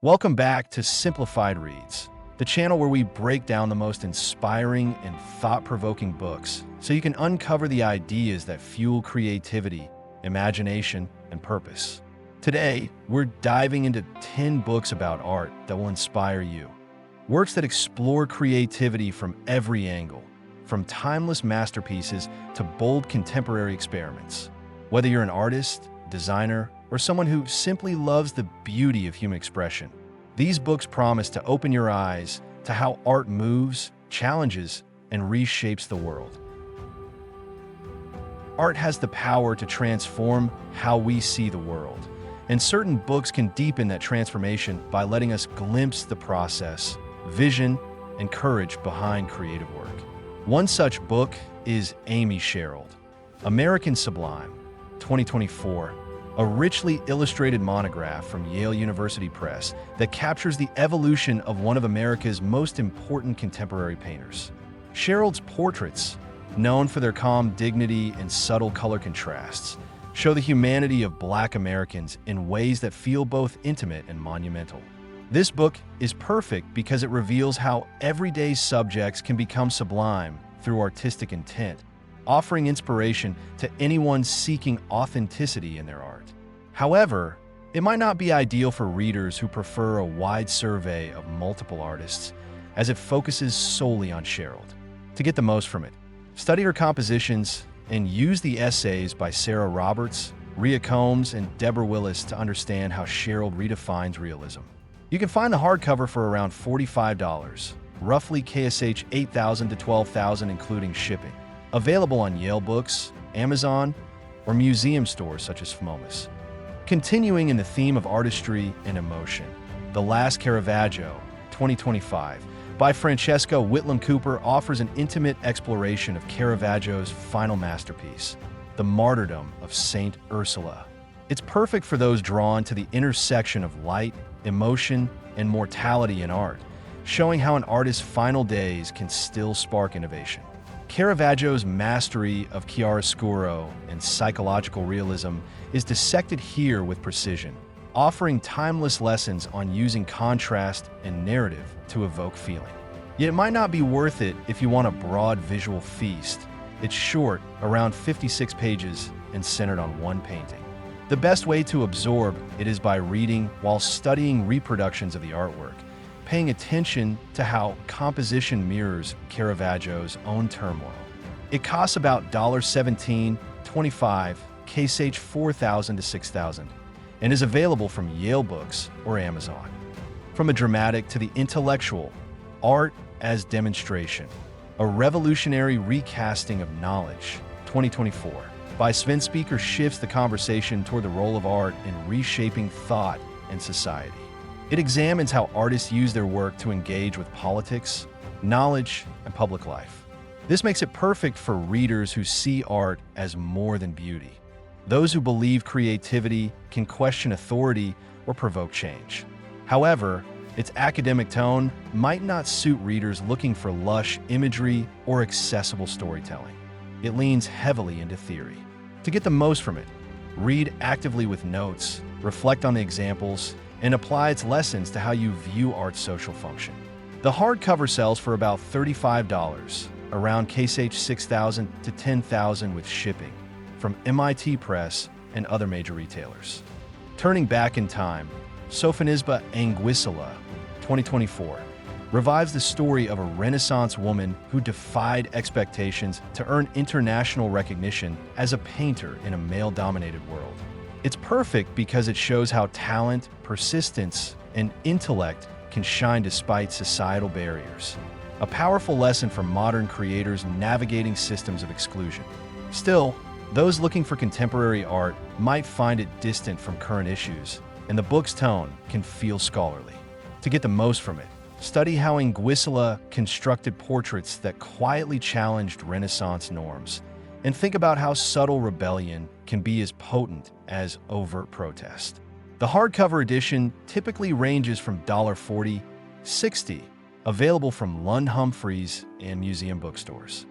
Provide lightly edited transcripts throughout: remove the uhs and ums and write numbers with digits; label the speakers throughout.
Speaker 1: Welcome back to Simplified Reads, the channel where we break down the most inspiring and thought-provoking books so you can uncover the ideas that fuel creativity, imagination, and purpose. Today, we're diving into 10 books about art that will inspire you. Works that explore creativity from every angle, from timeless masterpieces to bold contemporary experiments. Whether you're an artist, designer, or someone who simply loves the beauty of human expression, these books promise to open your eyes to how art moves, challenges, and reshapes the world. Art has the power to transform how we see the world, and certain books can deepen that transformation by letting us glimpse the process, vision, and courage behind creative work. One such book is Amy Sherald, American Sublime, 2024, a richly illustrated monograph from Yale University Press that captures the evolution of one of America's most important contemporary painters. Sherald's portraits, known for their calm dignity and subtle color contrasts, show the humanity of Black Americans in ways that feel both intimate and monumental. This book is perfect because it reveals how everyday subjects can become sublime through artistic intent, offering inspiration to anyone seeking authenticity in their art. However, it might not be ideal for readers who prefer a wide survey of multiple artists, as it focuses solely on Sherald. To get the most from it, study her compositions and use the essays by Sarah Roberts, Rhea Combs, and Deborah Willis to understand how Sherald redefines realism. You can find the hardcover for around $45, roughly KSH $8,000 to $12,000 including shipping. Available on Yale Books, Amazon, or museum stores such as FMOMAS. Continuing in the theme of artistry and emotion, The Last Caravaggio, 2025, by Francesca Whitlum-Cooper offers an intimate exploration of Caravaggio's final masterpiece, The Martyrdom of Saint Ursula. It's perfect for those drawn to the intersection of light, emotion, and mortality in art, showing how an artist's final days can still spark innovation. Caravaggio's mastery of chiaroscuro and psychological realism is dissected here with precision, offering timeless lessons on using contrast and narrative to evoke feeling. Yet it might not be worth it if you want a broad visual feast. It's short, around 56 pages, and centered on one painting. The best way to absorb it is by reading while studying reproductions of the artwork, paying attention to how composition mirrors Caravaggio's own turmoil. It costs about $17.25, KSH $4,000 to $6,000, and is available from Yale Books or Amazon. From a dramatic to the intellectual, Art as Demonstration, a revolutionary recasting of knowledge, 2024, by Sven Speaker shifts the conversation toward the role of art in reshaping thought and society. It examines how artists use their work to engage with politics, knowledge, and public life. This makes it perfect for readers who see art as more than beauty. Those who believe creativity can question authority or provoke change. However, its academic tone might not suit readers looking for lush imagery or accessible storytelling. It leans heavily into theory. To get the most from it, read actively with notes, reflect on the examples, and apply its lessons to how you view art's social function. The hardcover sells for about $35, around KSH $6,000 to $10,000 with shipping, from MIT Press and other major retailers. Turning back in time, Sophonisba Anguissa, 2024, revives the story of a Renaissance woman who defied expectations to earn international recognition as a painter in a male-dominated world. It's perfect because it shows how talent, persistence, and intellect can shine despite societal barriers. A powerful lesson for modern creators navigating systems of exclusion. Still, those looking for contemporary art might find it distant from current issues, and the book's tone can feel scholarly. To get the most from it, study how Anguissa constructed portraits that quietly challenged Renaissance norms, and think about how subtle rebellion can be as potent as overt protest. The hardcover edition typically ranges from $40 to $60, available from Lund Humphreys and museum bookstores.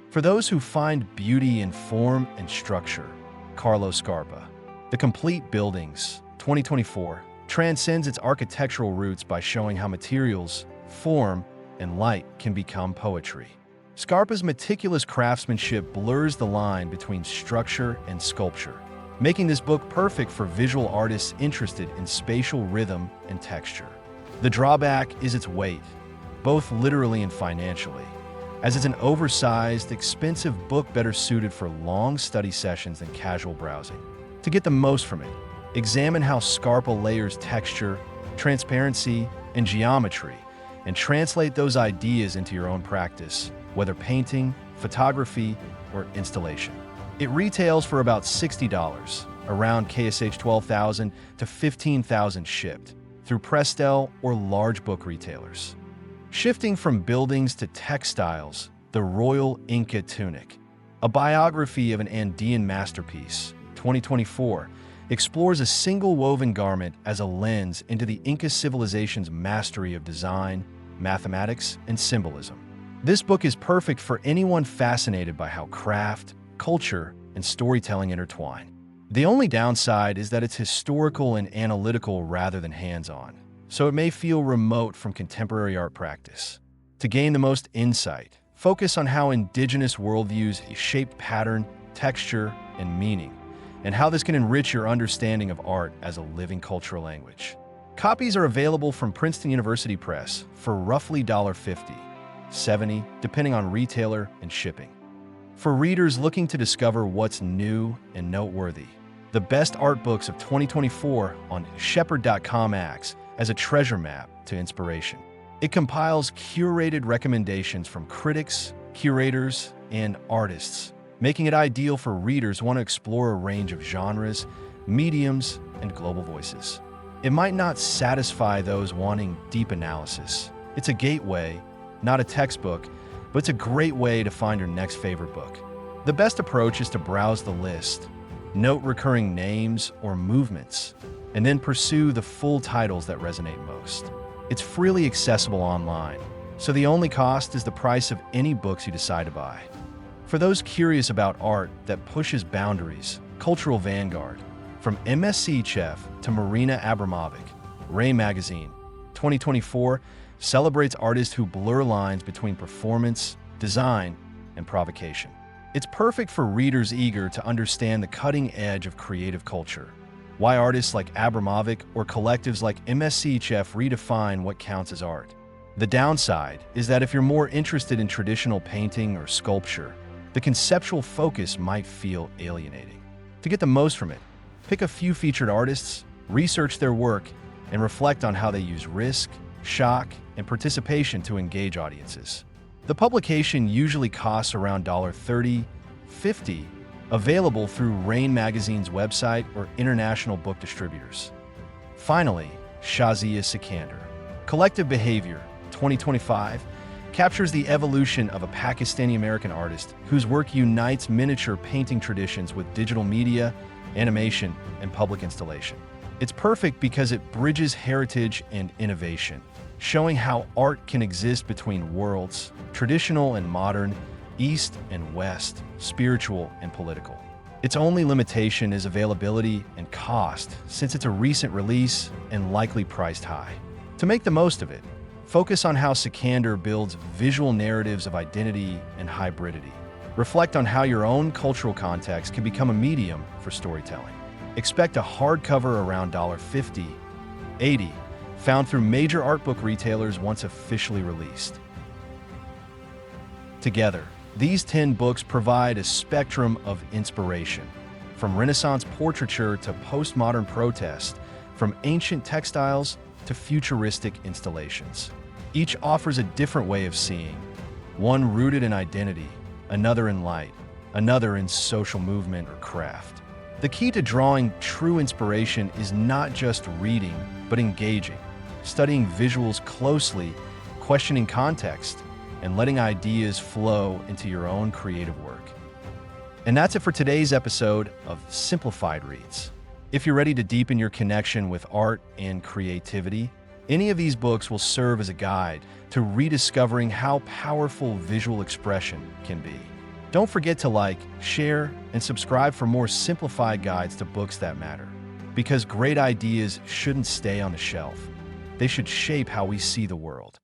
Speaker 1: For those who find beauty in form and structure, Carlo Scarpa, The Complete Buildings, 2024, transcends its architectural roots by showing how materials, form, and light can become poetry. Scarpa's meticulous craftsmanship blurs the line between structure and sculpture, making this book perfect for visual artists interested in spatial rhythm and texture. The drawback is its weight, both literally and financially, as it's an oversized, expensive book better suited for long study sessions than casual browsing. To get the most from it, examine how Scarpa layers texture, transparency, and geometry, and translate those ideas into your own practice, whether painting, photography, or installation. It retails for about $60, around KSH 12,000 to 15,000 shipped, through Prestel or large book retailers. Shifting from buildings to textiles, The Royal Inca Tunic, a biography of an Andean masterpiece, 2024, explores a single woven garment as a lens into the Inca civilization's mastery of design, mathematics, and symbolism. This book is perfect for anyone fascinated by how craft, culture, and storytelling intertwine. The only downside is that it's historical and analytical rather than hands-on, so it may feel remote from contemporary art practice. To gain the most insight, focus on how indigenous worldviews shape pattern, texture, and meaning, and how this can enrich your understanding of art as a living cultural language. Copies are available from Princeton University Press for roughly $50, $70, depending on retailer and shipping. For readers looking to discover what's new and noteworthy, the best art books of 2024 on Shepherd.com acts as a treasure map to inspiration. It compiles curated recommendations from critics, curators, and artists, making it ideal for readers who want to explore a range of genres, mediums, and global voices. It might not satisfy those wanting deep analysis. It's a gateway, not a textbook, but it's a great way to find your next favorite book. The best approach is to browse the list, note recurring names or movements, and then pursue the full titles that resonate most. It's freely accessible online, so the only cost is the price of any books you decide to buy. For those curious about art that pushes boundaries, cultural vanguard, from MSC Chef to Marina Abramovic, Ray Magazine, 2024 celebrates artists who blur lines between performance, design, and provocation. It's perfect for readers eager to understand the cutting edge of creative culture, why artists like Abramovic or collectives like MSC Chef redefine what counts as art. The downside is that if you're more interested in traditional painting or sculpture, the conceptual focus might feel alienating. To get the most from it, pick a few featured artists, research their work, and reflect on how they use risk, shock, and participation to engage audiences. The publication usually costs around $30, $50, available through Rain Magazine's website or international book distributors. Finally, Shazia Sikander. Collective Behavior, 2025, captures the evolution of a Pakistani-American artist whose work unites miniature painting traditions with digital media, animation, and public installation. It's perfect because it bridges heritage and innovation, showing how art can exist between worlds, traditional and modern, East and West, spiritual and political. Its only limitation is availability and cost, since it's a recent release and likely priced high. To make the most of it, focus on how Sikander builds visual narratives of identity and hybridity. Reflect on how your own cultural context can become a medium for storytelling. Expect a hardcover around $50, $80, found through major art book retailers once officially released. Together, these 10 books provide a spectrum of inspiration, from Renaissance portraiture to postmodern protest, from ancient textiles to futuristic installations. Each offers a different way of seeing, one rooted in identity, another in light, another in social movement or craft. The key to drawing true inspiration is not just reading, but engaging, studying visuals closely, questioning context, and letting ideas flow into your own creative work. And that's it for today's episode of Simplified Reads. If you're ready to deepen your connection with art and creativity, any of these books will serve as a guide to rediscovering how powerful visual expression can be. Don't forget to like, share, and subscribe for more simplified guides to books that matter. Because great ideas shouldn't stay on a shelf. They should shape how we see the world.